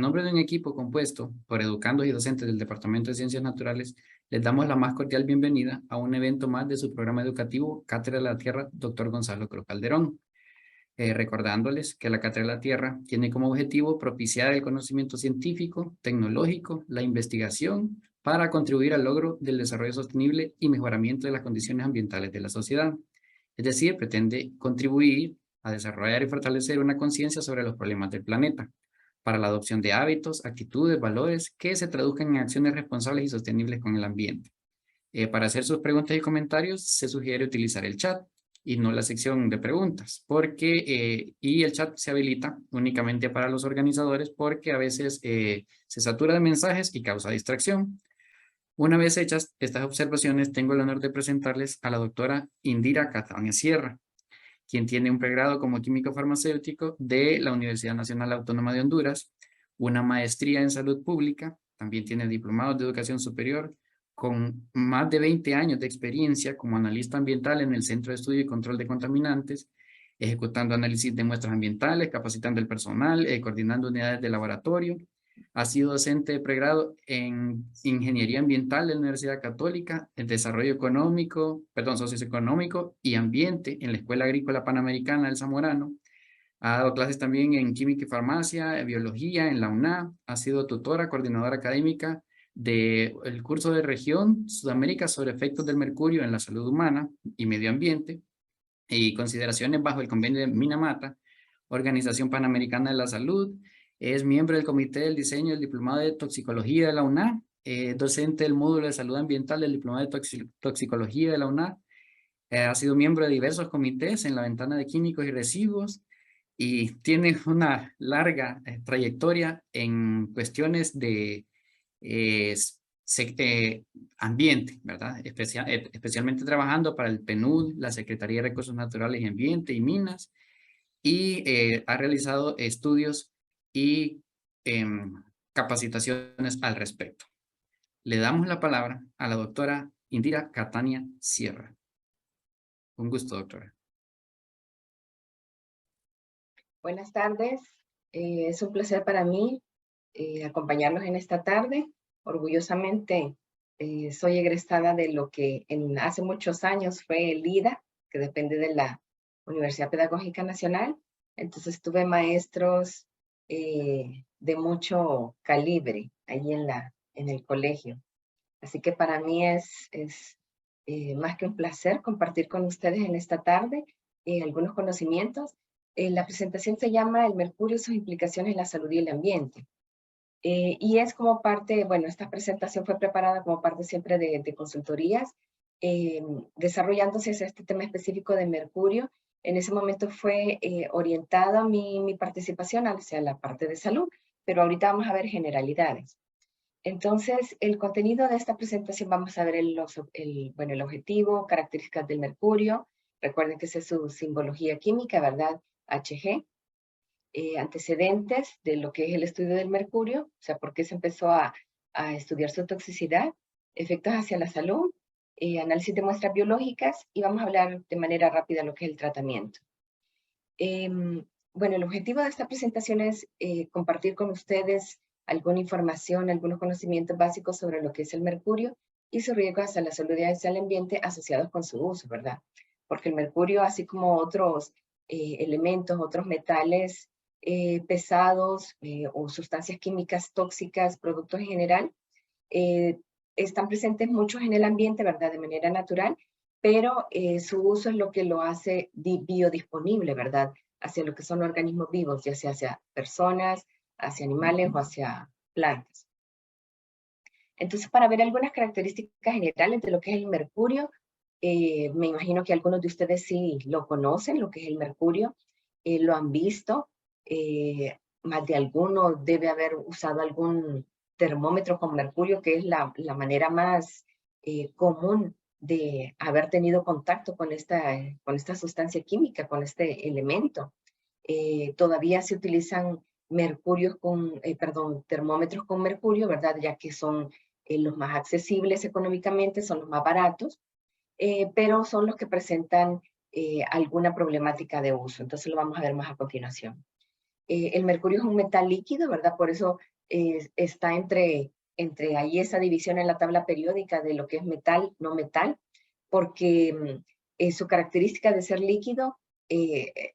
nombre de un equipo compuesto por educandos y docentes del Departamento de Ciencias Naturales, les damos la más cordial bienvenida a un evento más de su programa educativo Cátedra de la Tierra, Dr. Gonzalo Cruz Calderón. Recordándoles que la Cátedra de la Tierra tiene como objetivo propiciar el conocimiento científico, tecnológico, la investigación, para contribuir al logro del desarrollo sostenible y mejoramiento de las condiciones ambientales de la sociedad. Es decir, pretende contribuir a desarrollar y fortalecer una conciencia sobre los problemas del planeta, para la adopción de hábitos, actitudes, valores que se traduzcan en acciones responsables y sostenibles con el ambiente. Para hacer sus preguntas y comentarios, se sugiere utilizar el chat y no la sección de preguntas, porque y el chat se habilita únicamente para los organizadores porque a veces se satura de mensajes y causa distracción. Una vez hechas estas observaciones, tengo el honor de presentarles a la doctora Indira Catania Sierra, quien tiene un pregrado como químico farmacéutico de la Universidad Nacional Autónoma de Honduras, una maestría en salud pública, también tiene diplomados de educación superior, con más de 20 años de experiencia como analista ambiental en el Centro de Estudio y Control de Contaminantes, ejecutando análisis de muestras ambientales, capacitando el personal, coordinando unidades de laboratorio. Ha sido docente de pregrado en Ingeniería Ambiental de la Universidad Católica, en Desarrollo Económico, Socioeconómico y Ambiente en la Escuela Agrícola Panamericana del Zamorano. Ha dado clases también en Química y Farmacia, Biología en la UNA. Ha sido tutora, coordinadora académica del curso de Región Sudamérica sobre efectos del mercurio en la salud humana y medio ambiente y consideraciones bajo el convenio de Minamata, Organización Panamericana de la Salud. Es miembro del Comité del Diseño del Diplomado de Toxicología de la UNA, docente del módulo de Salud Ambiental del Diplomado de Toxicología de la UNA. Ha sido miembro de diversos comités en la ventana de químicos y residuos y tiene una larga trayectoria en cuestiones de ambiente, ¿verdad? Especialmente trabajando para el PNUD, la Secretaría de Recursos Naturales y Ambiente y Minas, y ha realizado estudios y capacitaciones al respecto. Le damos la palabra a la doctora Indira Catania Sierra. Un gusto, doctora. Buenas tardes. Es un placer para mí acompañarlos en esta tarde. Orgullosamente soy egresada de lo que hace muchos años fue el IDA, que depende de la Universidad Pedagógica Nacional. Entonces tuve maestros de mucho calibre ahí en el colegio. Así que para mí es más que un placer compartir con ustedes en esta tarde algunos conocimientos. La presentación se llama El mercurio y sus implicaciones en la salud y el ambiente. Y es como parte, bueno, esta presentación fue preparada como parte siempre de consultorías, desarrollándose hacia este tema específico de mercurio. En ese momento fue orientada mi participación hacia la parte de salud, pero ahorita vamos a ver generalidades. Entonces, el contenido de esta presentación vamos a ver el objetivo, características del mercurio. Recuerden que esa es su simbología química, ¿verdad? Hg. Antecedentes de lo que es el estudio del mercurio, o sea, por qué se empezó a estudiar su toxicidad, efectos hacia la salud, análisis de muestras biológicas, y vamos a hablar de manera rápida lo que es el tratamiento. Bueno, el objetivo de esta presentación es compartir con ustedes alguna información, algunos conocimientos básicos sobre lo que es el mercurio y sus riesgos hacia la salud y hacia el ambiente asociados con su uso, ¿verdad? Porque el mercurio, así como otros elementos, otros metales pesados o sustancias químicas tóxicas, productos en general, están presentes muchos en el ambiente, ¿verdad? De manera natural, pero su uso es lo que lo hace biodisponible, ¿verdad? Hacia lo que son organismos vivos, ya sea hacia personas, hacia animales o hacia plantas. Entonces, para ver algunas características generales de lo que es el mercurio, me imagino que algunos de ustedes sí lo conocen, lo que es el mercurio, lo han visto, más de alguno debe haber usado algún termómetro con mercurio, que es la manera más común de haber tenido contacto con esta sustancia química, con este elemento. Todavía se utilizan termómetros con mercurio, ¿verdad? Ya que son los más accesibles económicamente, son los más baratos, pero son los que presentan alguna problemática de uso. Entonces lo vamos a ver más a continuación. El mercurio es un metal líquido, ¿verdad? Por eso está entre ahí esa división en la tabla periódica de lo que es metal, no metal, porque su característica de ser líquido,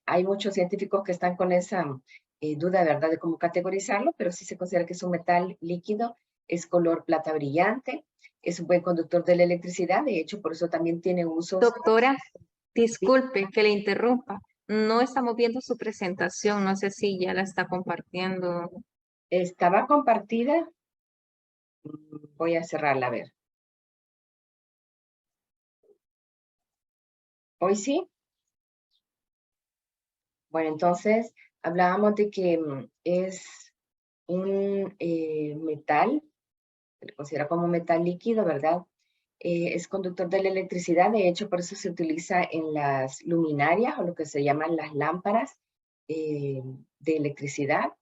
hay muchos científicos que están con esa duda, ¿verdad?, de cómo categorizarlo, pero sí se considera que es un metal líquido, es color plata brillante, es un buen conductor de la electricidad, de hecho, por eso también tiene usos. Doctora, disculpe que le interrumpa. No estamos viendo su presentación, no sé si ya la está compartiendo. Estaba compartida. Voy a cerrarla, a ver. ¿Hoy sí? Bueno, entonces hablábamos de que es un metal, se le considera como metal líquido, ¿verdad? Es conductor de la electricidad, de hecho por eso se utiliza en las luminarias o lo que se llaman las lámparas de electricidad.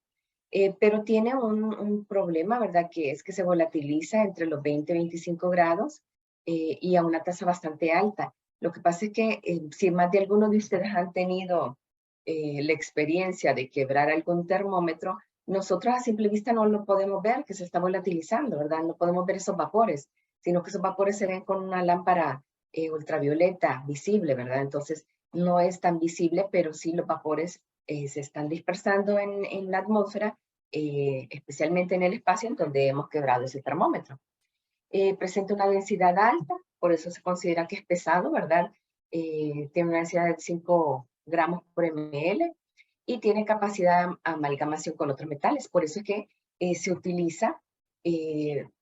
Pero tiene un problema, ¿verdad? Que es que se volatiliza entre los 20 y 25 grados y a una tasa bastante alta. Lo que pasa es que si más de algunos de ustedes han tenido la experiencia de quebrar algún termómetro, nosotros a simple vista no lo podemos ver que se está volatilizando, ¿verdad? No podemos ver esos vapores, sino que esos vapores se ven con una lámpara ultravioleta visible, ¿verdad? Entonces no es tan visible, pero sí los vapores se están dispersando en la atmósfera, especialmente en el espacio en donde hemos quebrado ese termómetro. Presenta una densidad alta, por eso se considera que es pesado, ¿verdad? Tiene una densidad de 5 gramos por ml y tiene capacidad de amalgamación con otros metales. Por eso es que se utiliza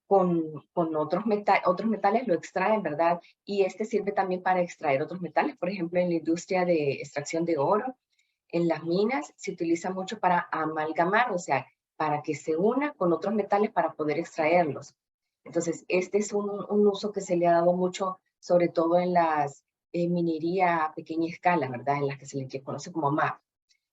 con otros metales, lo extraen, ¿verdad? Y este sirve también para extraer otros metales, por ejemplo, en la industria de extracción de oro, en las minas se utiliza mucho para amalgamar, o sea, para que se una con otros metales para poder extraerlos. Entonces, este es un uso que se le ha dado mucho, sobre todo en las minería a pequeña escala, ¿verdad? En las que se le conoce como MAP.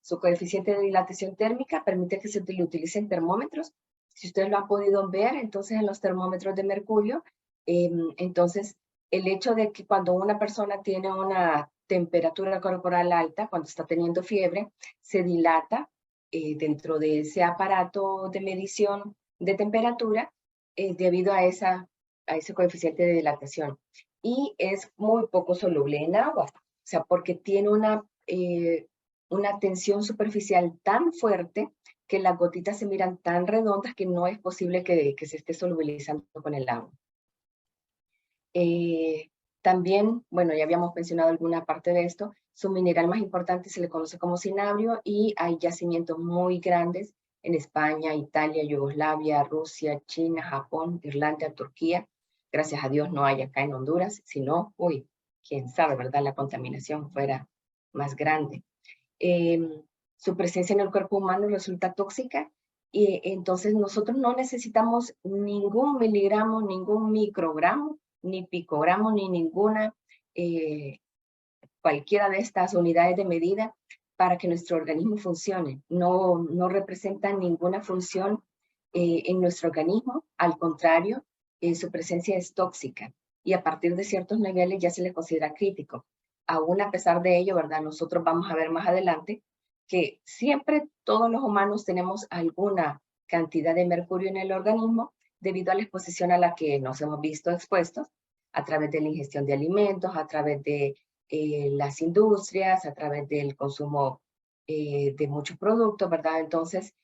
Su coeficiente de dilatación térmica permite que se utilicen termómetros. Si ustedes lo han podido ver, entonces en los termómetros de mercurio, entonces el hecho de que cuando una persona tiene una temperatura corporal alta, cuando está teniendo fiebre, se dilata dentro de ese aparato de medición de temperatura debido a ese coeficiente de dilatación. Y es muy poco soluble en agua, o sea, porque tiene una tensión superficial tan fuerte que las gotitas se miran tan redondas que no es posible que se esté solubilizando con el agua. También, bueno, ya habíamos mencionado alguna parte de esto, su mineral más importante se le conoce como cinabrio y hay yacimientos muy grandes en España, Italia, Yugoslavia, Rusia, China, Japón, Irlanda, Turquía. Gracias a Dios no hay acá en Honduras, sino, uy, quién sabe, ¿verdad? La contaminación fuera más grande. Su presencia en el cuerpo humano resulta tóxica y entonces nosotros no necesitamos ningún miligramo, ningún microgramo, ni picogramo, ni ninguna, cualquiera de estas unidades de medida para que nuestro organismo funcione. No representan ninguna función en nuestro organismo, al contrario, su presencia es tóxica y a partir de ciertos niveles ya se le considera crítico. Aún a pesar de ello, ¿verdad? Nosotros vamos a ver más adelante que siempre todos los humanos tenemos alguna cantidad de mercurio en el organismo debido a la exposición a la que nos hemos visto expuestos a través de la ingestión de alimentos, a través de las industrias, a través del consumo de muchos productos, ¿verdad? Entonces,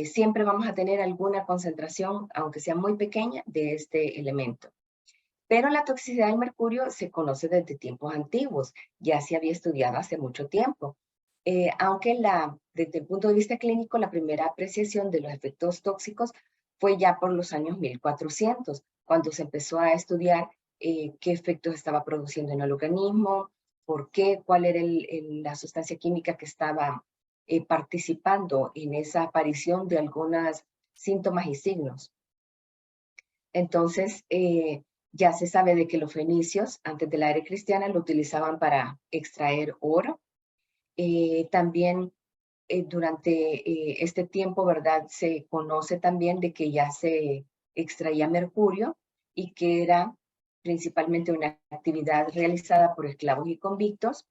siempre vamos a tener alguna concentración, aunque sea muy pequeña, de este elemento. Pero la toxicidad del mercurio se conoce desde tiempos antiguos, ya se había estudiado hace mucho tiempo. Aunque desde el punto de vista clínico, la primera apreciación de los efectos tóxicos fue ya por los años 1400, cuando se empezó a estudiar qué efectos estaba produciendo en el organismo, por qué, cuál era la sustancia química que estaba participando en esa aparición de algunos síntomas y signos. Entonces, ya se sabe de que los fenicios, antes de la era cristiana, lo utilizaban para extraer oro. También durante este tiempo, ¿verdad? Se conoce también de que ya se extraía mercurio y que era principalmente una actividad realizada por esclavos y convictos,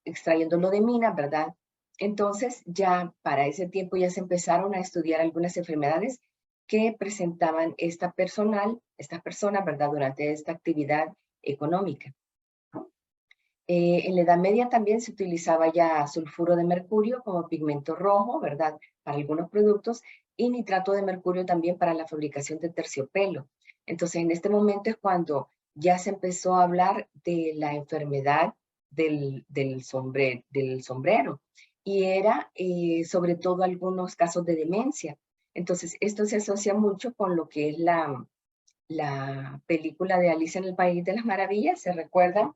extrayéndolo de minas, ¿verdad? Entonces, ya para ese tiempo ya se empezaron a estudiar algunas enfermedades que presentaban estas personas, ¿verdad?, durante esta actividad económica. En la Edad Media también se utilizaba ya sulfuro de mercurio como pigmento rojo, ¿verdad?, para algunos productos, y nitrato de mercurio también para la fabricación de terciopelo. Entonces, en este momento es cuando ya se empezó a hablar de la enfermedad del sombrero, y era sobre todo algunos casos de demencia. Entonces, esto se asocia mucho con lo que es la película de Alicia en el País de las Maravillas. ¿Se recuerdan?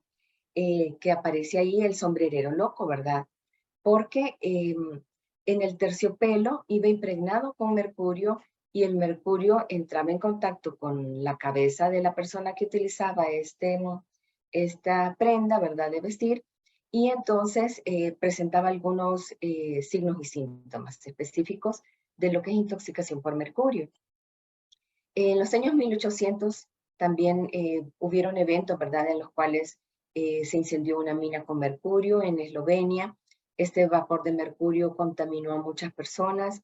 Que aparece ahí el sombrerero loco, ¿verdad? Porque en el terciopelo iba impregnado con mercurio, y el mercurio entraba en contacto con la cabeza de la persona que utilizaba esta prenda, ¿verdad?, de vestir, y entonces presentaba algunos signos y síntomas específicos de lo que es intoxicación por mercurio. En los años 1800 también hubieron eventos, ¿verdad?, en los cuales se incendió una mina con mercurio en Eslovenia. Este vapor de mercurio contaminó a muchas personas.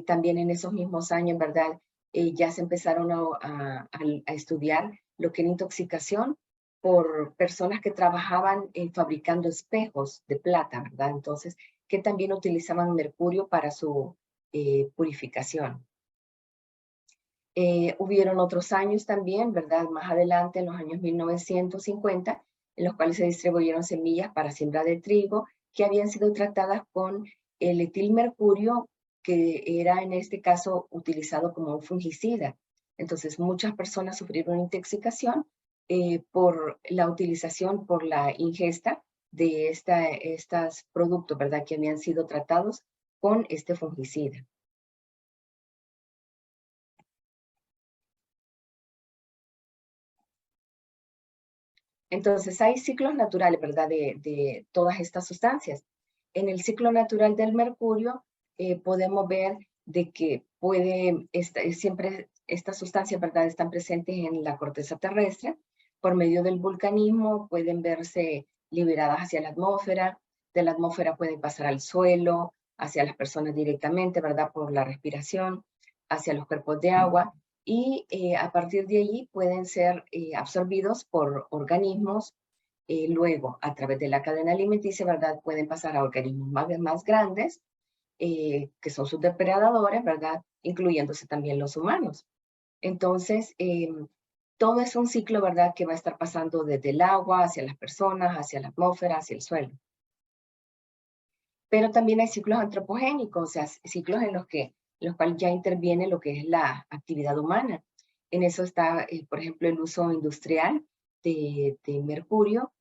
También en esos mismos años, ¿verdad?, ya se empezaron a estudiar lo que era intoxicación por personas que trabajaban fabricando espejos de plata, ¿verdad? Entonces, que también utilizaban mercurio para su purificación. Hubieron otros años también, ¿verdad?, más adelante, en los años 1950, en los cuales se distribuyeron semillas para siembra de trigo que habían sido tratadas con el etilmercurio, que era en este caso utilizado como un fungicida. Entonces, muchas personas sufrieron intoxicación por la utilización, por la ingesta de estos productos, ¿verdad?, que habían sido tratados con este fungicida. Entonces, hay ciclos naturales, ¿verdad?, de todas estas sustancias. En el ciclo natural del mercurio podemos ver de que siempre estas sustancias, ¿verdad?, están presentes en la corteza terrestre. Por medio del vulcanismo pueden verse liberadas hacia la atmósfera. De la atmósfera pueden pasar al suelo, hacia las personas directamente, ¿verdad?, por la respiración, hacia los cuerpos de agua. Y a partir de allí pueden ser absorbidos por organismos. Luego, a través de la cadena alimenticia, ¿verdad?, pueden pasar a organismos más grandes, que son sus depredadores, ¿verdad?, incluyéndose también los humanos. Entonces, todo es un ciclo, ¿verdad?, que va a estar pasando desde el agua hacia las personas, hacia la atmósfera, hacia el suelo. Pero también hay ciclos antropogénicos, o sea, ciclos en los cuales ya interviene lo que es la actividad humana. En eso está, por ejemplo, el uso industrial de mercurio,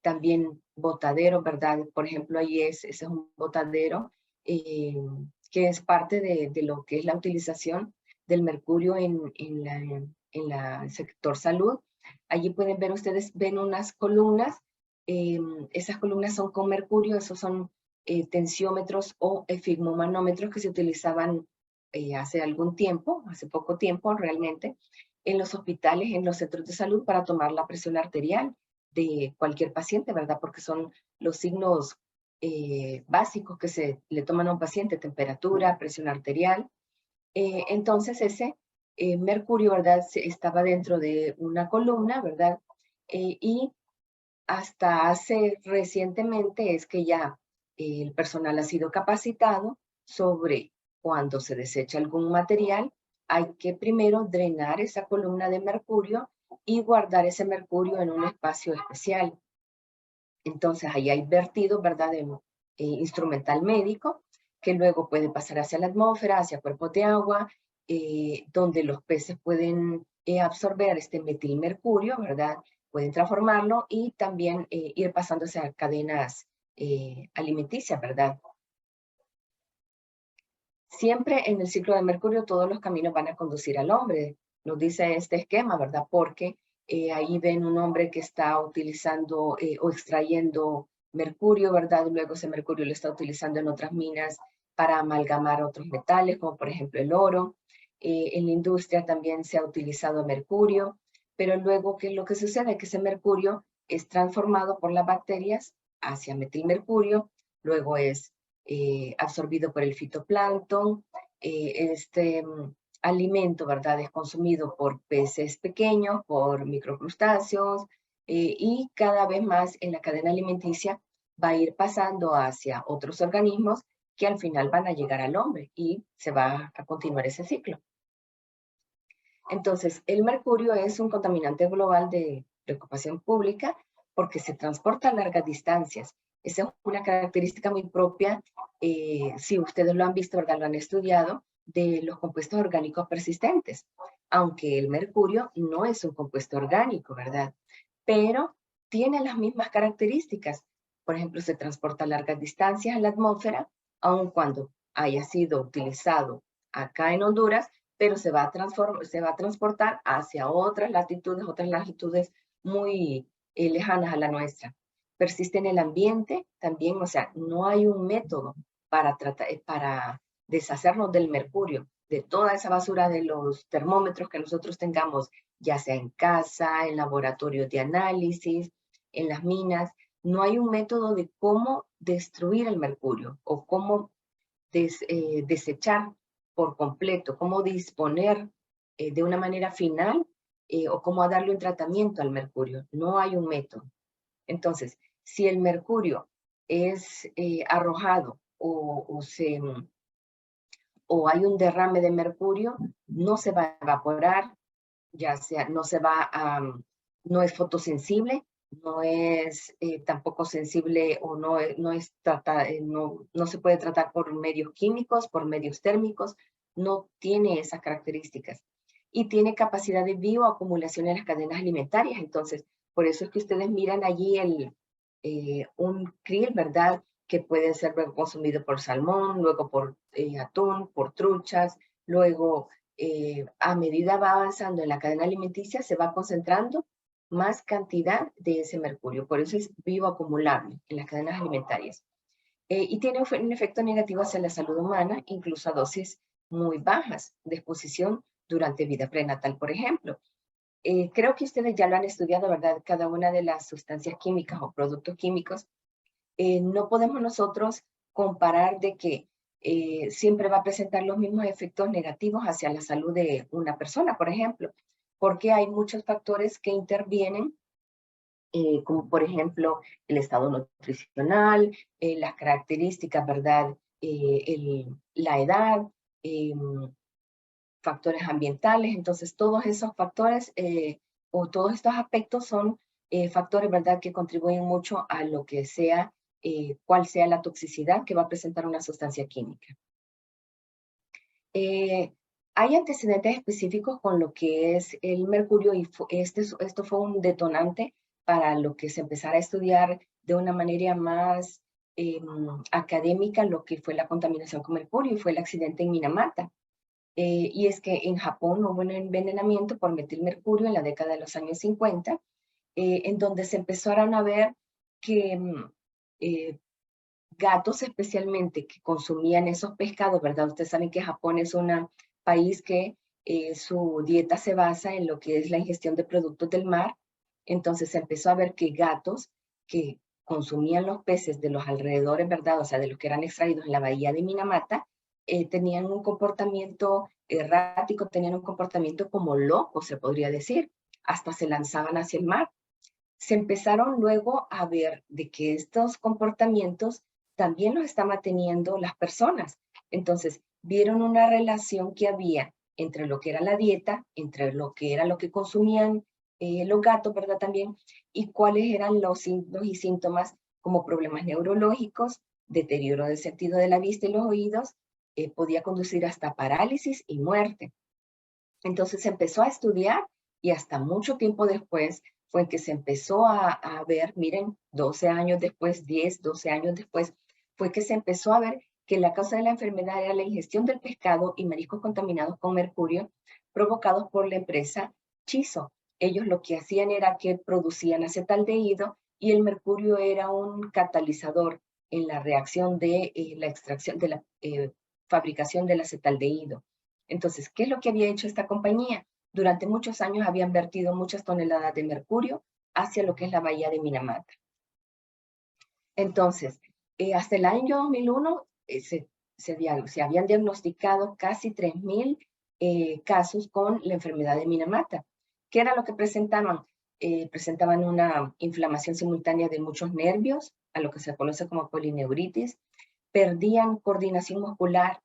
también botaderos, ¿verdad? Por ejemplo, ese es un botadero que es parte de lo que es la utilización del mercurio en el sector salud. Allí pueden ver, ustedes ven unas columnas. Esas columnas son con mercurio. Esos son tensiómetros o efigmomanómetros que se utilizaban hace algún tiempo, hace poco tiempo realmente, en los hospitales, en los centros de salud, para tomar la presión arterial de cualquier paciente, ¿verdad? Porque son los signos básicos que se le toman a un paciente: temperatura, presión arterial. Entonces ese mercurio, ¿verdad?, estaba dentro de una columna, ¿verdad? Y hasta hace recientemente es que ya el personal ha sido capacitado sobre cuando se desecha algún material. Hay que primero drenar esa columna de mercurio y guardar ese mercurio en un espacio especial. Entonces ahí hay vertido, ¿verdad?, de instrumental médico, que luego puede pasar hacia la atmósfera, hacia cuerpos de agua, donde los peces pueden absorber este metilmercurio, ¿verdad? Pueden transformarlo y también ir pasándose a cadenas alimenticias, ¿verdad? Siempre en el ciclo de mercurio todos los caminos van a conducir al hombre, nos dice este esquema, ¿verdad? Porque ahí ven un hombre que está utilizando o extrayendo mercurio, ¿verdad? Luego ese mercurio lo está utilizando en otras minas para amalgamar otros metales, como por ejemplo el oro. En la industria también se ha utilizado mercurio, pero luego, ¿qué es lo que sucede? Que ese mercurio es transformado por las bacterias hacia metilmercurio, luego es absorbido por el fitoplancton. Alimento, ¿verdad?, es consumido por peces pequeños, por microcrustáceos, y cada vez más en la cadena alimenticia va a ir pasando hacia otros organismos que al final van a llegar al hombre y se va a continuar ese ciclo. Entonces, el mercurio es un contaminante global de preocupación pública porque se transporta a largas distancias. Esa es una característica muy propia, si ustedes lo han visto, ¿verdad?, lo han estudiado, de los compuestos orgánicos persistentes. Aunque el mercurio no es un compuesto orgánico, ¿verdad?, pero tiene las mismas características. Por ejemplo, se transporta a largas distancias en la atmósfera, aun cuando haya sido utilizado acá en Honduras, pero se va a transportar hacia otras latitudes muy lejanas a la nuestra. Persiste en el ambiente también, o sea, no hay un método para deshacernos del mercurio, de toda esa basura de los termómetros que nosotros tengamos, ya sea en casa, en laboratorios de análisis, en las minas. No hay un método de cómo destruir el mercurio o cómo desechar por completo, cómo disponer de una manera final o cómo darle un tratamiento al mercurio. No hay un método. Entonces, si el mercurio es arrojado o hay un derrame de mercurio, no se va a evaporar, ya sea, no es fotosensible, no es tampoco sensible o no se puede tratar por medios químicos, por medios térmicos, no tiene esas características. Y tiene capacidad de bioacumulación en las cadenas alimentarias. Entonces, por eso es que ustedes miran allí un krill, ¿verdad?, que puede ser luego consumido por salmón, luego por atún, por truchas, luego a medida va avanzando en la cadena alimenticia, se va concentrando más cantidad de ese mercurio. Por eso es bioacumulable en las cadenas alimentarias. Y tiene un efecto negativo hacia la salud humana, incluso a dosis muy bajas de exposición durante vida prenatal, por ejemplo. Creo que ustedes ya lo han estudiado, ¿verdad? Cada una de las sustancias químicas o productos químicos. No podemos nosotros comparar de que siempre va a presentar los mismos efectos negativos hacia la salud de una persona, por ejemplo, porque hay muchos factores que intervienen, como por ejemplo el estado nutricional, las características, ¿verdad?, la edad, factores ambientales. Entonces todos esos factores o todos estos aspectos son factores, ¿verdad?, que contribuyen mucho a lo que sea, cuál sea la toxicidad que va a presentar una sustancia química. Hay antecedentes específicos con lo que es el mercurio y esto fue un detonante para lo que se empezara a estudiar de una manera más académica lo que fue la contaminación con mercurio, y fue el accidente en Minamata. Y es que en Japón hubo un envenenamiento por metilmercurio en la década de los años 50, en donde se empezaron a ver que gatos especialmente que consumían esos pescados, ¿verdad? Ustedes saben que Japón es un país que su dieta se basa en lo que es la ingestión de productos del mar. Entonces se empezó a ver que gatos que consumían los peces de los alrededores, ¿verdad?, o sea, de los que eran extraídos en la bahía de Minamata, tenían un comportamiento errático, tenían un comportamiento como loco, se podría decir, hasta se lanzaban hacia el mar. Se empezaron luego a ver de que estos comportamientos también los estaban teniendo las personas. Entonces, vieron una relación que había entre lo que era la dieta, entre lo que consumían los gatos, ¿verdad?, también, y cuáles eran los signos y síntomas como problemas neurológicos, deterioro del sentido de la vista y los oídos, podía conducir hasta parálisis y muerte. Entonces se empezó a estudiar y hasta mucho tiempo después fue que se empezó a ver, miren, 12 años después, 10, 12 años después, fue que se empezó a ver que la causa de la enfermedad era la ingestión del pescado y mariscos contaminados con mercurio provocados por la empresa Chiso. Ellos lo que hacían era que producían acetaldehído y el mercurio era un catalizador en la reacción de la extracción, de la fabricación del acetaldehído. Entonces, ¿qué es lo que había hecho esta compañía? Durante muchos años habían vertido muchas toneladas de mercurio hacia lo que es la bahía de Minamata. Entonces, Hasta el año 2001 se habían diagnosticado casi 3.000 casos con la enfermedad de Minamata. ¿Qué era lo que presentaban? Presentaban una inflamación simultánea de muchos nervios, a lo que se conoce como polineuritis, perdían coordinación muscular,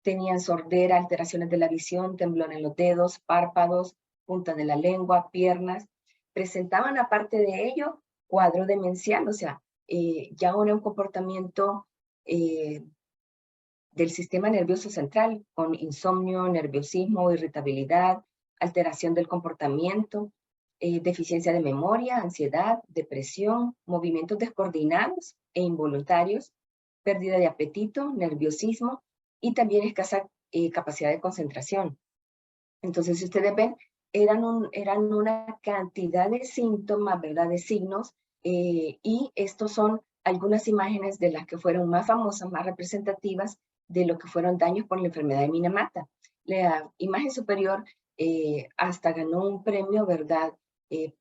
tenían sordera, alteraciones de la visión, temblor en los dedos, párpados, punta de la lengua, piernas. Presentaban, aparte de ello, cuadro demencial, o sea, ya era un comportamiento del sistema nervioso central, con insomnio, nerviosismo, irritabilidad, alteración del comportamiento, deficiencia de memoria, ansiedad, depresión, movimientos descoordinados e involuntarios, pérdida de apetito, nerviosismo y también escasa capacidad de concentración. Entonces, si ustedes ven, eran una cantidad de síntomas, ¿verdad? De signos, y estos son algunas imágenes de las que fueron más famosas, más representativas de lo que fueron daños por la enfermedad de Minamata. La imagen superior hasta ganó un premio, ¿verdad?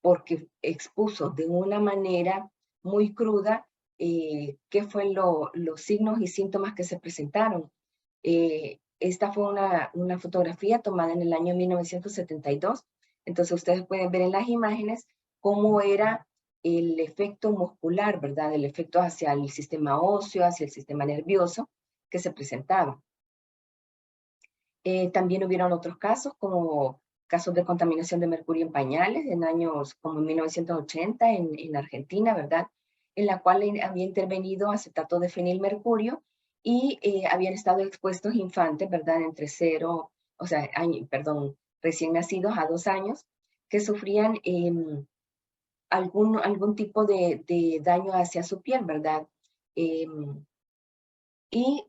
Porque expuso de una manera muy cruda qué fueron los signos y síntomas que se presentaron. Esta fue una fotografía tomada en el año 1972. Entonces ustedes pueden ver en las imágenes cómo era el efecto muscular, ¿verdad? El efecto hacia el sistema óseo, hacia el sistema nervioso que se presentaba. También hubieron otros casos, como casos de contaminación de mercurio en pañales en años como en 1980 en Argentina, ¿verdad? En la cual había intervenido acetato de fenilmercurio y habían estado expuestos infantes, ¿verdad? Entre 0, o sea, recién nacidos a 2 años, que sufrían algún tipo de daño hacia su piel, ¿verdad? Y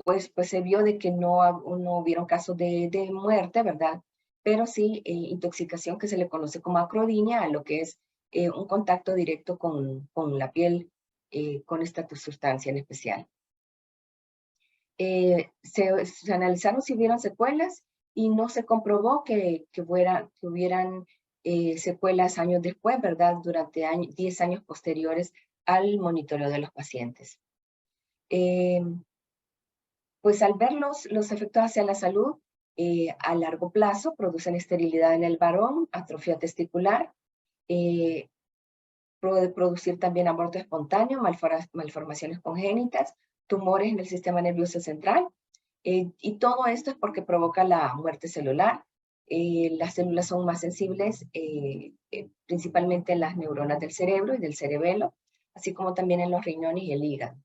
pues se vio de que no hubieron casos de muerte, ¿verdad? Pero sí intoxicación que se le conoce como acrodinia, a lo que es un contacto directo con la piel con esta sustancia en especial. Se analizaron si hubieron secuelas y no se comprobó que hubieran secuelas años después, ¿verdad? Durante 10 años posteriores al monitoreo de los pacientes. Pues al ver los efectos hacia la salud, a largo plazo producen esterilidad en el varón, atrofia testicular, puede producir también aborto espontáneo, malformaciones congénitas, tumores en el sistema nervioso central, y todo esto es porque provoca la muerte celular. Las células son más sensibles, principalmente en las neuronas del cerebro y del cerebelo, así como también en los riñones y el hígado.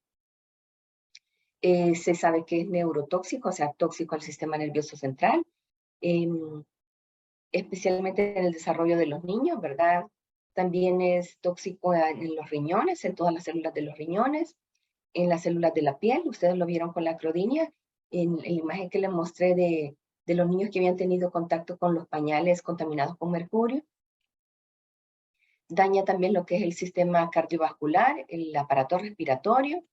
Se sabe que es neurotóxico, o sea, tóxico al sistema nervioso central, especialmente en el desarrollo de los niños, ¿verdad? También es tóxico en los riñones, en todas las células de los riñones, en las células de la piel. Ustedes lo vieron con la acrodinia, en la imagen que les mostré de los niños que habían tenido contacto con los pañales contaminados con mercurio. Daña también lo que es el sistema cardiovascular, el aparato respiratorio.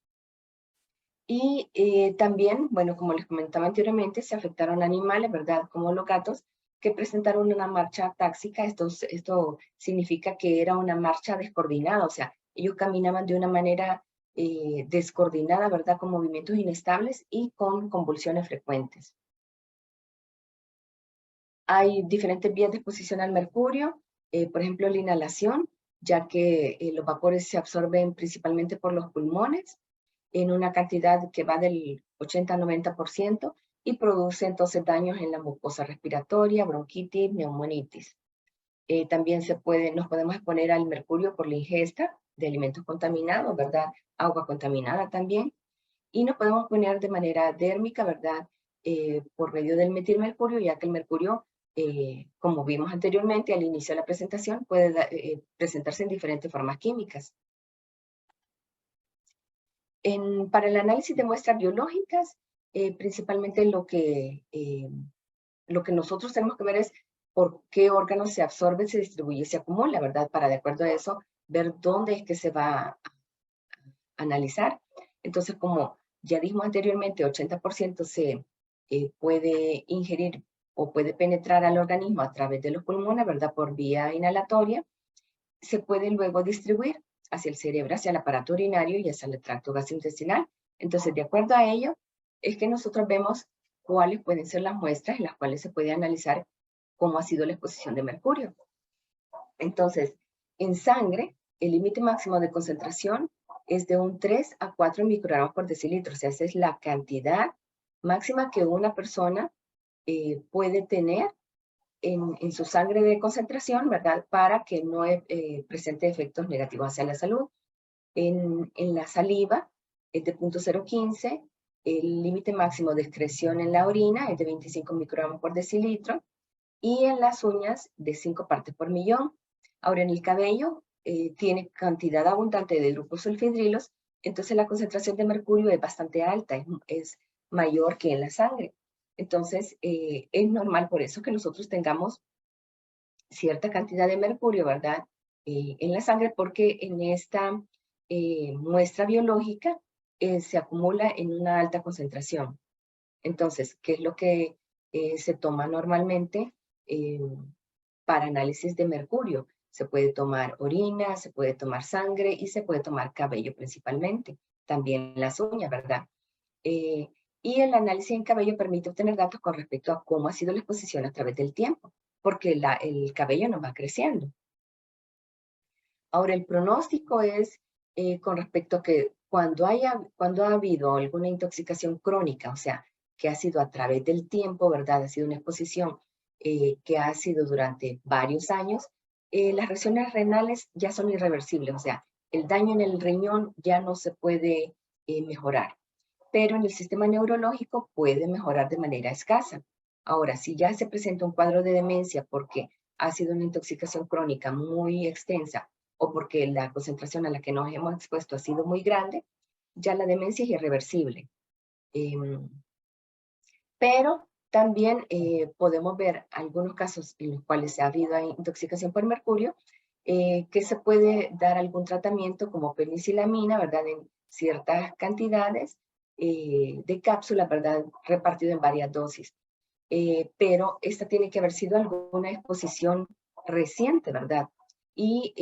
Y también, bueno, como les comentaba anteriormente, se afectaron animales, ¿verdad? Como los gatos, que presentaron una marcha táxica. Esto significa que era una marcha descoordinada, o sea, ellos caminaban de una manera descoordinada, ¿verdad? Con movimientos inestables y con convulsiones frecuentes. Hay diferentes vías de exposición al mercurio, por ejemplo, la inhalación, ya que los vapores se absorben principalmente por los pulmones, en una cantidad que va del 80 a 90% y produce entonces daños en la mucosa respiratoria, bronquitis, neumonitis. También nos podemos exponer al mercurio por la ingesta de alimentos contaminados, ¿verdad? Agua contaminada también. Y nos podemos exponer de manera dérmica, ¿verdad? Por medio del metilmercurio, ya que el mercurio, como vimos anteriormente al inicio de la presentación, puede presentarse en diferentes formas químicas. Para el análisis de muestras biológicas, principalmente lo que nosotros tenemos que ver es por qué órganos se absorbe, se distribuye y se acumula, ¿verdad? Para de acuerdo a eso, ver dónde es que se va a analizar. Entonces, como ya dijimos anteriormente, 80% se puede ingerir o puede penetrar al organismo a través de los pulmones, ¿verdad? Por vía inhalatoria, se puede luego distribuir hacia el cerebro, hacia el aparato urinario y hacia el tracto gastrointestinal. Entonces, de acuerdo a ello, es que nosotros vemos cuáles pueden ser las muestras en las cuales se puede analizar cómo ha sido la exposición de mercurio. Entonces, en sangre, el límite máximo de concentración es de un 3 a 4 microgramos por decilitro. O sea, esa es la cantidad máxima que una persona puede tener en su sangre de concentración, ¿verdad? Para que no presente efectos negativos hacia la salud. En la saliva es de 0.015, el límite máximo de excreción en la orina es de 25 microgramos por decilitro, y en las uñas de 5 partes por millón. Ahora, en el cabello tiene cantidad abundante de glucosulfidrilos, entonces la concentración de mercurio es bastante alta, es mayor que en la sangre. Entonces, es normal por eso que nosotros tengamos cierta cantidad de mercurio, ¿verdad? En la sangre, porque en esta muestra biológica se acumula en una alta concentración. Entonces, ¿qué es lo que se toma normalmente para análisis de mercurio? Se puede tomar orina, se puede tomar sangre y se puede tomar cabello principalmente. También las uñas, ¿verdad? Y el análisis en cabello permite obtener datos con respecto a cómo ha sido la exposición a través del tiempo, porque el cabello nos va creciendo. Ahora, el pronóstico es con respecto a que cuando ha habido alguna intoxicación crónica, o sea, que ha sido a través del tiempo, ¿verdad? Ha sido una exposición que ha sido durante varios años, las lesiones renales ya son irreversibles, o sea, el daño en el riñón ya no se puede mejorar, pero en el sistema neurológico puede mejorar de manera escasa. Ahora, si ya se presenta un cuadro de demencia porque ha sido una intoxicación crónica muy extensa o porque la concentración a la que nos hemos expuesto ha sido muy grande, ya la demencia es irreversible. Pero también podemos ver algunos casos en los cuales ha habido intoxicación por mercurio, que se puede dar algún tratamiento como penicilamina, ¿verdad? En ciertas cantidades de cápsulas, ¿verdad? Repartido en varias dosis. Pero esta tiene que haber sido alguna exposición reciente, ¿verdad? Y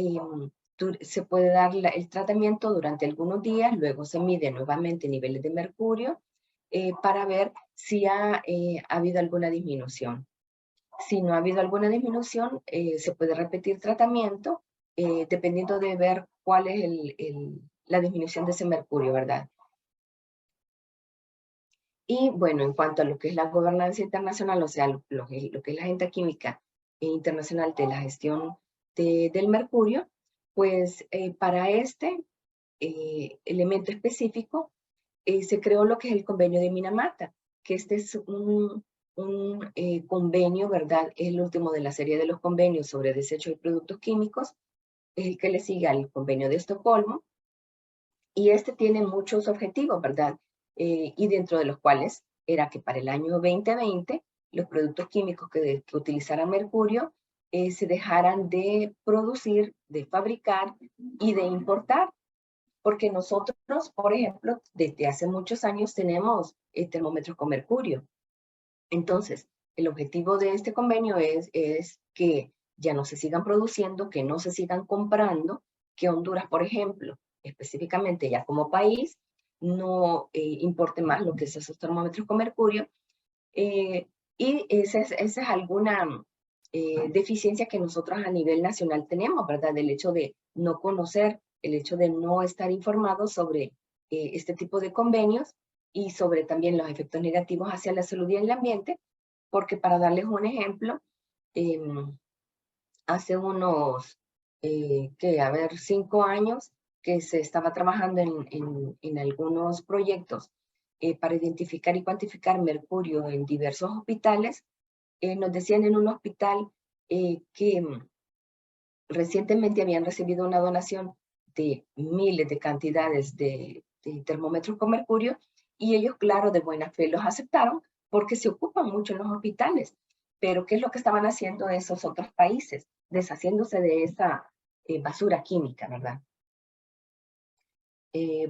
se puede dar el tratamiento durante algunos días, luego se mide nuevamente niveles de mercurio para ver si ha habido alguna disminución. Si no ha habido alguna disminución, se puede repetir tratamiento dependiendo de ver cuál es la disminución de ese mercurio, ¿verdad? Y bueno, en cuanto a lo que es la gobernanza internacional, o sea, lo que es la agenda química internacional de la gestión del mercurio, pues para este elemento específico se creó lo que es el convenio de Minamata, que este es un convenio, ¿verdad? Es el último de la serie de los convenios sobre desechos y productos químicos, es el que le sigue al convenio de Estocolmo, y este tiene muchos objetivos, ¿verdad? Y dentro de los cuales era que para el año 2020 los productos químicos que utilizaran mercurio se dejaran de producir, de fabricar y de importar. Porque nosotros, por ejemplo, desde hace muchos años tenemos termómetros con mercurio. Entonces, el objetivo de este convenio es que ya no se sigan produciendo, que no se sigan comprando, que Honduras, por ejemplo, específicamente ya como país, no importe más lo que es esos termómetros con mercurio. Y esa es alguna deficiencia que nosotros a nivel nacional tenemos, ¿verdad? El hecho de no conocer, el hecho de no estar informados sobre este tipo de convenios y sobre también los efectos negativos hacia la salud y el ambiente, porque para darles un ejemplo, hace unos, 5 años que se estaba trabajando en algunos proyectos para identificar y cuantificar mercurio en diversos hospitales. Nos decían en un hospital que recientemente habían recibido una donación de miles de cantidades de termómetros con mercurio y ellos, claro, de buena fe los aceptaron porque se ocupan mucho en los hospitales. Pero ¿qué es lo que estaban haciendo esos otros países? Deshaciéndose de esa basura química, ¿verdad?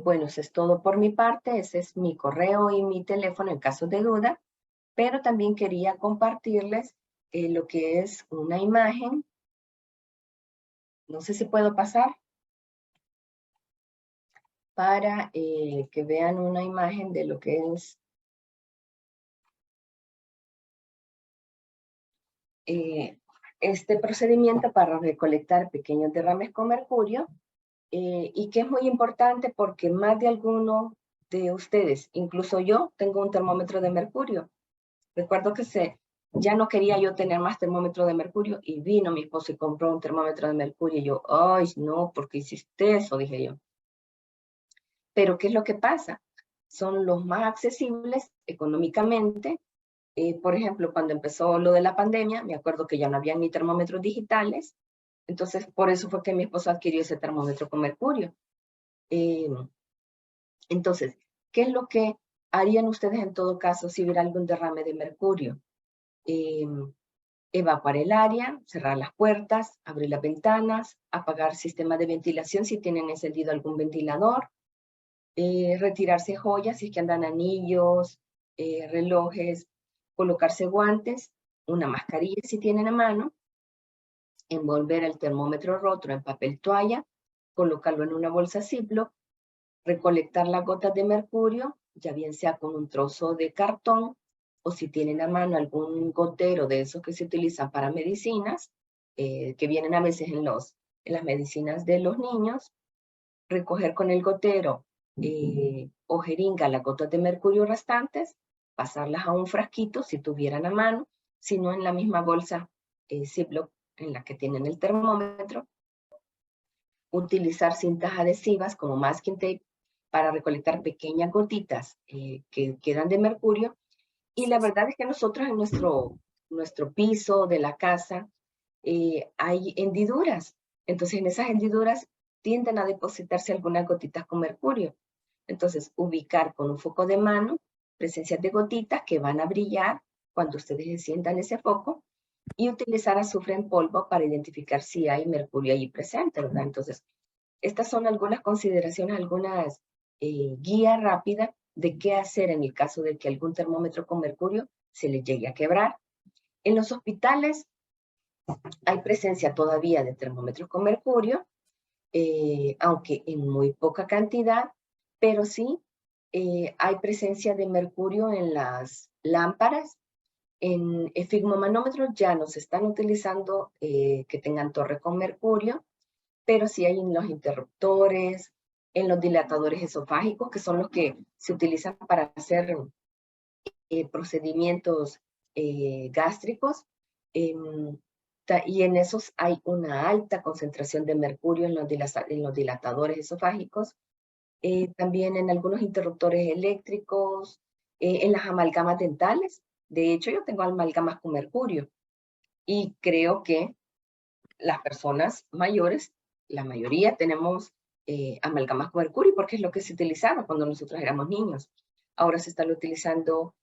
Bueno, eso es todo por mi parte. Ese es mi correo y mi teléfono en caso de duda. Pero también quería compartirles lo que es una imagen. No sé si puedo pasar. para que vean una imagen de lo que es este procedimiento para recolectar pequeños derrames con mercurio, y que es muy importante porque más de alguno de ustedes, incluso yo, tengo un termómetro de mercurio. Recuerdo que ya no quería yo tener más termómetro de mercurio y vino mi esposo y compró un termómetro de mercurio y yo, ay, no, ¿por qué hiciste eso? Dije yo. Pero ¿qué es lo que pasa? Son los más accesibles económicamente. Por ejemplo, cuando empezó lo de la pandemia, me acuerdo que ya no había ni termómetros digitales, entonces por eso fue que mi esposo adquirió ese termómetro con mercurio. Entonces, ¿qué es lo que harían ustedes en todo caso si hubiera algún derrame de mercurio? Evacuar el área, cerrar las puertas, abrir las ventanas, apagar sistema de ventilación si tienen encendido algún ventilador, retirarse joyas si es que andan anillos, relojes, colocarse guantes, una mascarilla si tienen a mano, envolver el termómetro roto en papel toalla, colocarlo en una bolsa Ziploc, recolectar las gotas de mercurio, ya bien sea con un trozo de cartón o si tienen a mano algún gotero de esos que se utilizan para medicinas, que vienen a veces en las medicinas de los niños, recoger con el gotero o jeringa las gotas de mercurio restantes, pasarlas a un frasquito si tuvieran a mano, si no en la misma bolsa Ziploc en la que tienen el termómetro, utilizar cintas adhesivas como masking tape para recolectar pequeñas gotitas que quedan de mercurio. Y la verdad es que nosotros en nuestro piso de la casa hay hendiduras. Entonces en esas hendiduras tienden a depositarse algunas gotitas con mercurio. Entonces ubicar con un foco de mano presencias de gotitas que van a brillar cuando ustedes enciendan ese foco y utilizar azufre en polvo para identificar si hay mercurio allí presente, ¿verdad? Entonces, estas son algunas consideraciones, algunas guías rápidas de qué hacer en el caso de que algún termómetro con mercurio se le llegue a quebrar. En los hospitales hay presencia todavía de termómetros con mercurio, aunque en muy poca cantidad, pero sí hay presencia de mercurio en las lámparas. En esfigmomanómetros ya no se están utilizando que tengan torre con mercurio, pero sí hay en los interruptores, en los dilatadores esofágicos, que son los que se utilizan para hacer procedimientos gástricos, y en esos hay una alta concentración de mercurio en los dilatadores esofágicos, también en algunos interruptores eléctricos, en las amalgamas dentales. De hecho, yo tengo amalgamas con mercurio y creo que las personas mayores, la mayoría tenemos amalgamas con mercurio porque es lo que se utilizaba cuando nosotros éramos niños. Ahora se están utilizando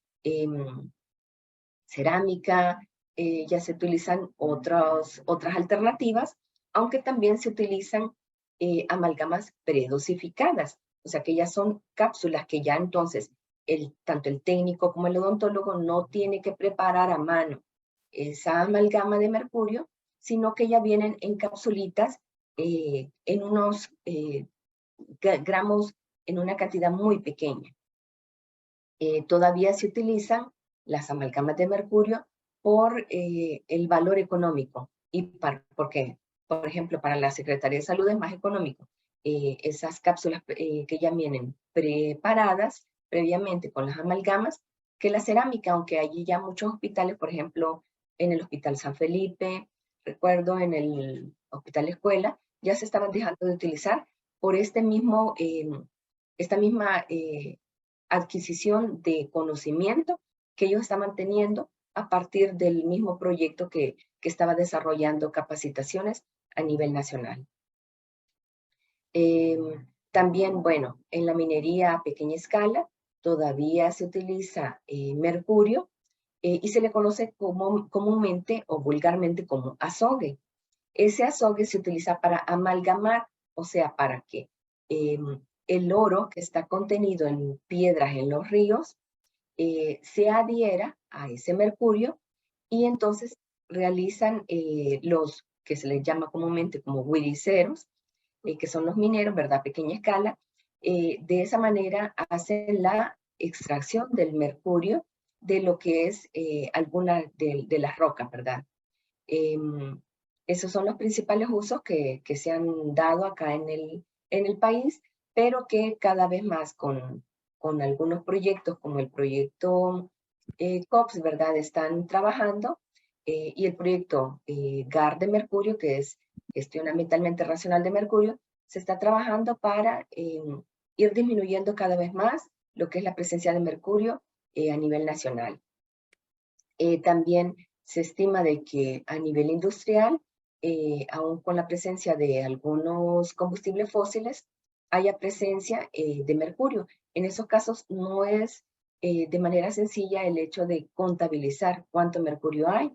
cerámica, ya se utilizan otras alternativas, aunque también se utilizan amalgamas predosificadas, o sea que ya son cápsulas que ya entonces tanto el técnico como el odontólogo no tiene que preparar a mano esa amalgama de mercurio, sino que ya vienen en capsulitas en unos gramos, en una cantidad muy pequeña. Todavía se utilizan las amalgamas de mercurio por el valor económico y porque, por ejemplo, para la Secretaría de Salud es más económico. Esas cápsulas que ya vienen preparadas previamente con las amalgamas que la cerámica, aunque allí ya muchos hospitales, por ejemplo, en el Hospital San Felipe, recuerdo en el Hospital Escuela, ya se estaban dejando de utilizar por esta misma adquisición de conocimiento que ellos estaban teniendo a partir del mismo proyecto que estaba desarrollando capacitaciones a nivel nacional. También, bueno, en la minería a pequeña escala todavía se utiliza mercurio y se le conoce comúnmente o vulgarmente como azogue. Ese azogue se utiliza para amalgamar, o sea, para que el oro que está contenido en piedras en los ríos se adhiera a ese mercurio y entonces realizan los que se les llama comúnmente como huiriceros, que son los mineros, ¿verdad? A pequeña escala, De esa manera hacen la extracción del mercurio de lo que es alguna de las rocas, ¿verdad? Esos son los principales usos que se han dado acá en el país, pero que cada vez más con algunos proyectos, como el proyecto COPS, ¿verdad? Están trabajando, y el proyecto GAR de mercurio, que es Gestión Ambientalmente Racional de Mercurio, se está trabajando para ir disminuyendo cada vez más lo que es la presencia de mercurio a nivel nacional. También se estima de que a nivel industrial, aún con la presencia de algunos combustibles fósiles, haya presencia de mercurio. En esos casos no es de manera sencilla el hecho de contabilizar cuánto mercurio hay,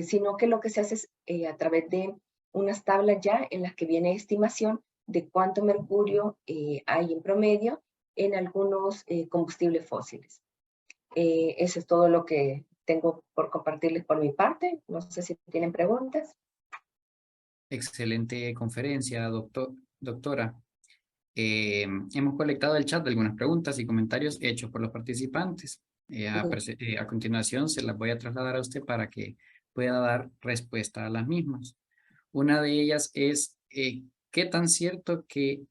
sino que lo que se hace es a través de unas tablas ya en las que viene estimación de cuánto mercurio hay en promedio en algunos combustibles fósiles. Eso es todo lo que tengo por compartirles por mi parte. No sé si tienen preguntas. Excelente conferencia, doctora. Hemos colectado el chat de algunas preguntas y comentarios hechos por los participantes. A continuación se las voy a trasladar a usted para que pueda dar respuesta a las mismas. Una de ellas es, ¿qué tan cierto que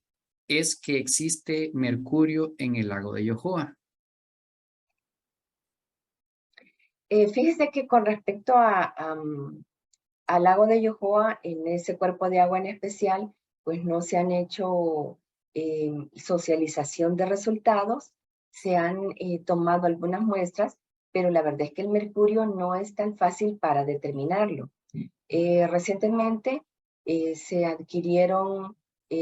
es que existe mercurio en el lago de Yohoa? Fíjese que con respecto al lago de Yohoa, en ese cuerpo de agua en especial, pues no se han hecho socialización de resultados, se han tomado algunas muestras, pero la verdad es que el mercurio no es tan fácil para determinarlo. Recientemente se adquirieron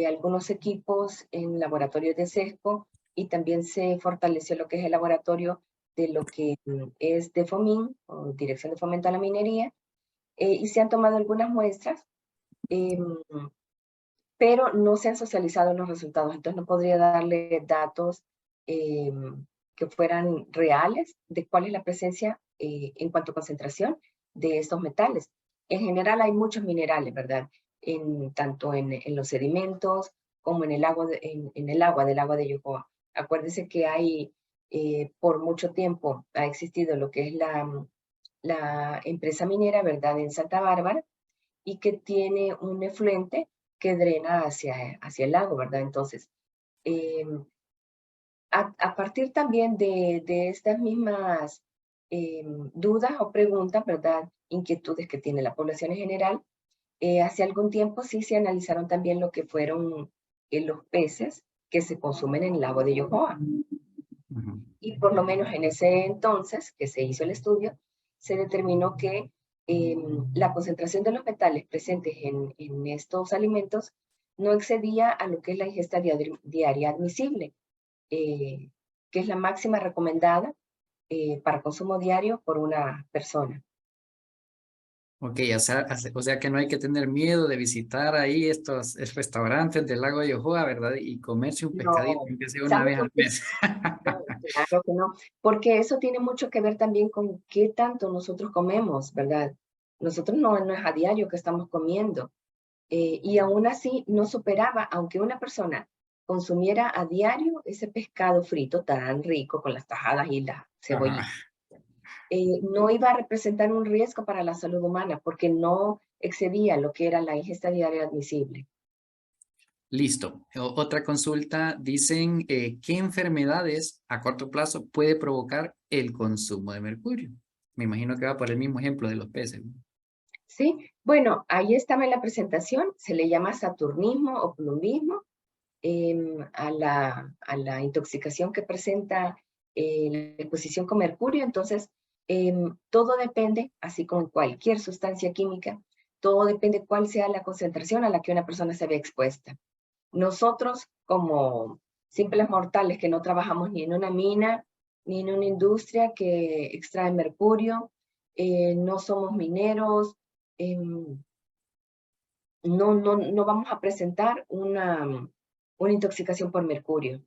algunos equipos en laboratorios de SESCO y también se fortaleció lo que es el laboratorio de lo que es DEFOMIN, o Dirección de Fomento a la Minería, y se han tomado algunas muestras, pero no se han socializado los resultados, entonces no podría darle datos que fueran reales de cuál es la presencia en cuanto a concentración de estos metales. En general hay muchos minerales, ¿verdad? Tanto en los sedimentos como en el agua, en el agua del lago de Yohoa. Acuérdense que hay, por mucho tiempo ha existido lo que es la empresa minera, ¿verdad? En Santa Bárbara, y que tiene un efluente que drena hacia el lago, ¿verdad? Entonces, a partir también de estas mismas dudas o preguntas, ¿verdad? Inquietudes que tiene la población en general, hace algún tiempo sí se analizaron también lo que fueron los peces que se consumen en el lago de Yohoa. Y por lo menos en ese entonces que se hizo el estudio, se determinó que la concentración de los metales presentes en estos alimentos no excedía a lo que es la ingesta diaria admisible, que es la máxima recomendada para consumo diario por una persona. Ok, o sea que no hay que tener miedo de visitar ahí estos restaurantes del lago de Yohoa, ¿verdad? Y comerse un pescadito, No, aunque sea una ¿sabe vez al por qué? mes. No, claro que no, porque eso tiene mucho que ver también con qué tanto nosotros comemos, ¿verdad? Nosotros no es a diario que estamos comiendo. Y aún así no superaba, aunque una persona consumiera a diario ese pescado frito tan rico con las tajadas y la Ajá. cebollita, no iba a representar un riesgo para la salud humana porque no excedía lo que era la ingesta diaria admisible. Listo. Otra consulta. Dicen, ¿qué enfermedades a corto plazo puede provocar el consumo de mercurio? Me imagino que va por el mismo ejemplo de los peces, ¿no? Sí, bueno, ahí estaba en la presentación, se le llama saturnismo o plumbismo, a la intoxicación que presenta la exposición con mercurio. Entonces, todo depende, así como en cualquier sustancia química, todo depende cuál sea la concentración a la que una persona se ve expuesta. Nosotros, como simples mortales que no trabajamos ni en una mina, ni en una industria que extrae mercurio, no somos mineros, no vamos a presentar una intoxicación por mercurio.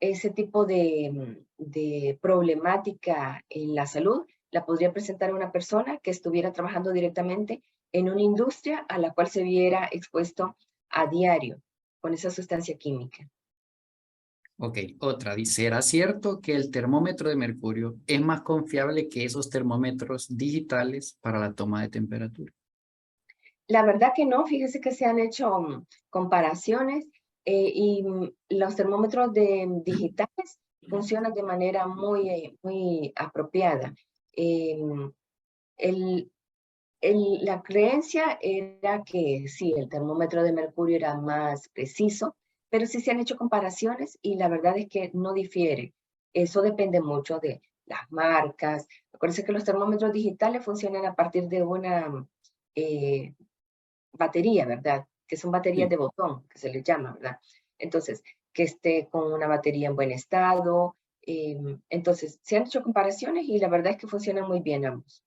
Ese tipo de problemática en la salud la podría presentar una persona que estuviera trabajando directamente en una industria a la cual se viera expuesto a diario. esa sustancia química. Ok, otra dice, ¿será cierto que el termómetro de mercurio es más confiable que esos termómetros digitales para la toma de temperatura? La verdad que no, fíjese que se han hecho comparaciones y los termómetros digitales funcionan de manera muy apropiada. El, la creencia era que sí, el termómetro de mercurio era más preciso, pero sí se han hecho comparaciones y la verdad es que no difiere. Eso depende mucho de las marcas. Acuérdense que los termómetros digitales funcionan a partir de una batería, ¿verdad? Que son baterías Sí. de botón, que se les llama, ¿verdad? Entonces, que esté con una batería en buen estado. Entonces, se han hecho comparaciones y la verdad es que funcionan muy bien ambos.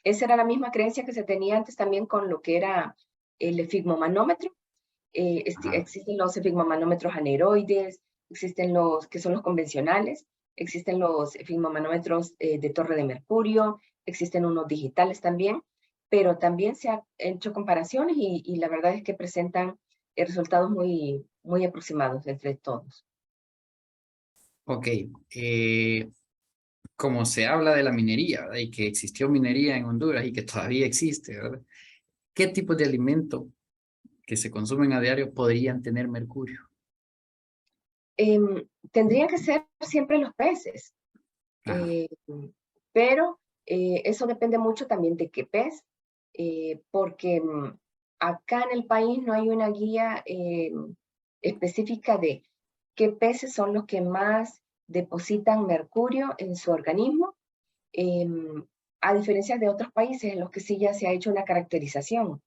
Esa era la misma creencia que se tenía antes también con lo que era el efigmomanómetro. Existen los efigmomanómetros aneroides, existen los que son los convencionales, existen los efigmomanómetros de torre de mercurio, existen unos digitales también, pero también se han hecho comparaciones y la verdad es que presentan resultados muy aproximados entre todos. Ok, como se habla de la minería, ¿verdad? Y que existió minería en Honduras y que todavía existe, ¿verdad? ¿Qué tipos de alimento que se consumen a diario podrían tener mercurio? Tendrían que ser siempre los peces, Ajá. pero eso depende mucho también de qué pez, porque acá en el país no hay una guía específica de qué peces son los que más depositan mercurio en su organismo, a diferencia de otros países en los que sí ya se ha hecho una caracterización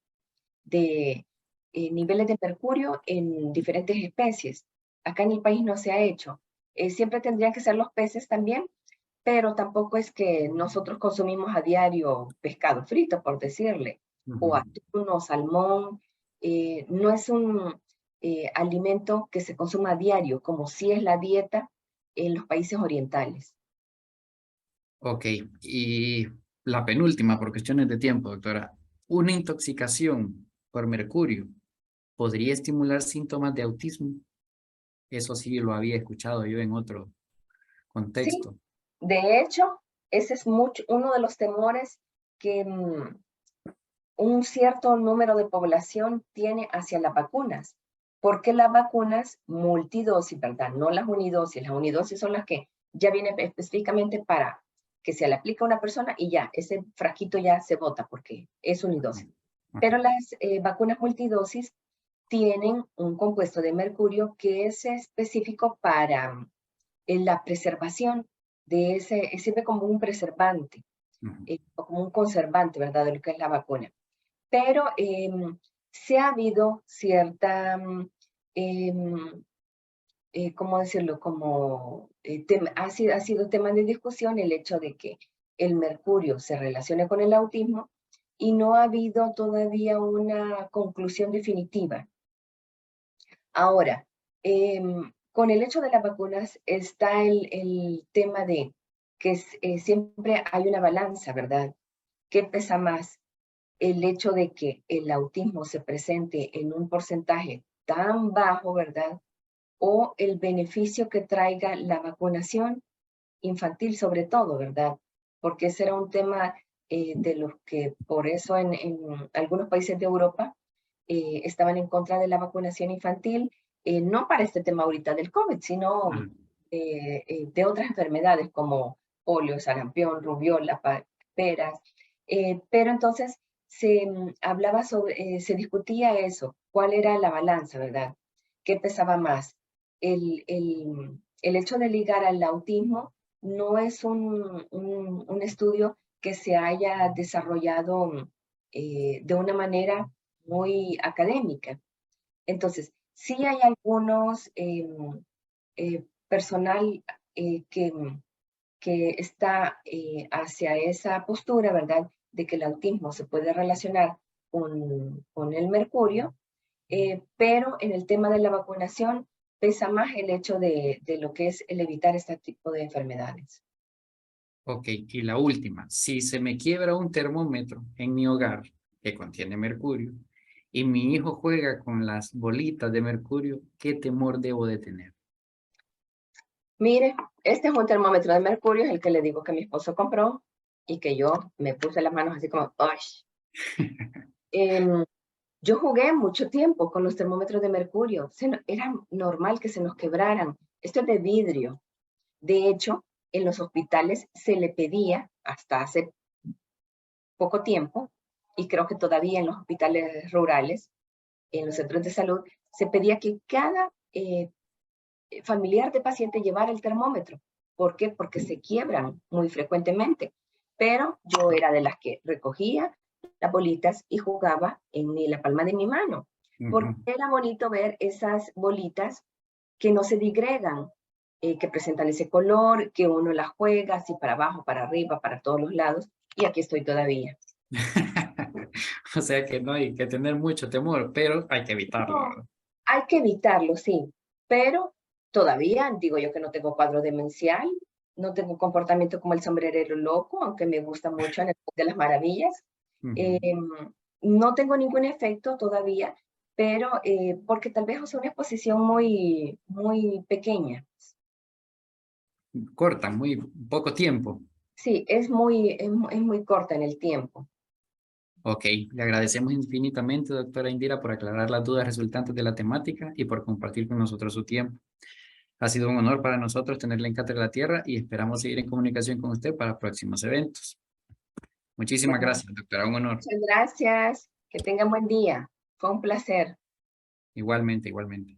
de niveles de mercurio en diferentes especies. Acá en el país no se ha hecho. Siempre tendrían que ser los peces también, pero tampoco es que nosotros consumimos a diario pescado frito, por decirle, o atún o salmón. No es un alimento que se consuma a diario, como sí es la dieta en los países orientales. Ok, y la penúltima, por cuestiones de tiempo, doctora. ¿Una intoxicación por mercurio podría estimular síntomas de autismo? Eso sí lo había escuchado yo en otro Sí, contexto. de hecho, ese es uno de los temores que un cierto número de población tiene hacia las vacunas, porque las vacunas multidosis, ¿verdad? No las unidosis son las que ya vienen específicamente para que se le aplique a una persona y ya, ese frasquito ya se bota porque es unidosis. Ajá. Pero las vacunas multidosis tienen un compuesto de mercurio que es específico para la preservación de ese, sirve como un preservante o como un conservante, ¿verdad? De lo que es la vacuna. Pero se ha habido cierta, ¿cómo decirlo? Como ha sido tema de discusión el hecho de que el mercurio se relacione con el autismo y no ha habido todavía una conclusión definitiva. Ahora, con el hecho de las vacunas está el tema de que siempre hay una balanza, ¿verdad? ¿Qué pesa más? El hecho de que el autismo se presente en un porcentaje tan bajo, ¿verdad? O el beneficio que traiga la vacunación infantil sobre todo, ¿verdad? Porque ese era un tema de los que por eso en algunos países de Europa estaban en contra de la vacunación infantil, no para este tema ahorita del COVID, sino de otras enfermedades como polio, sarampión, rubiola, peras. Pero entonces se hablaba sobre, se discutía eso, cuál era la balanza, ¿verdad? ¿Qué pesaba más? El hecho de ligar al autismo no es un estudio que se haya desarrollado de una manera muy académica. Entonces, sí hay algunos personal que está hacia esa postura, ¿verdad? De que el autismo se puede relacionar con el mercurio, pero en el tema de la vacunación pesa más el hecho de lo que es el evitar este tipo de enfermedades. Ok, y la última. Si se me quiebra un termómetro en mi hogar que contiene mercurio y mi hijo juega con las bolitas de mercurio, ¿qué temor debo de tener? Mire, este es un termómetro de mercurio, es el que le digo que mi esposo compró y que yo me puse las manos así como, ¡ay! Yo jugué mucho tiempo con los termómetros de mercurio. Era normal que se nos quebraran. Esto es de vidrio. De hecho, en los hospitales se le pedía, hasta hace poco tiempo, y creo que todavía en los hospitales rurales, en los centros de salud, se pedía que cada familiar de paciente llevara el termómetro. ¿Por qué? Porque se quiebran muy frecuentemente. Pero yo era de las que recogía las bolitas y jugaba en la palma de mi mano. Porque era bonito ver esas bolitas que no se digregan, que presentan ese color, que uno las juega así para abajo, para arriba, para todos los lados. Y aquí estoy todavía. O sea que no hay que tener mucho temor, pero hay que evitarlo, No, ¿verdad? hay que evitarlo, sí. Pero todavía digo yo que no tengo cuadro demencial, no tengo comportamiento como el sombrerero loco, aunque me gusta mucho en el País de las Maravillas. No tengo ningún efecto todavía, pero porque tal vez es una exposición muy, muy pequeña. Corta, muy poco tiempo. Sí, es muy corta en el tiempo. Ok, le agradecemos infinitamente, doctora Indira, por aclarar las dudas resultantes de la temática y por compartir con nosotros su tiempo. Ha sido un honor para nosotros tenerla en Cátedra de la Tierra y esperamos seguir en comunicación con usted para próximos eventos. Muchísimas Bueno, gracias, doctora, un honor. muchas gracias. Que tengan buen día. Fue un placer. Igualmente, igualmente.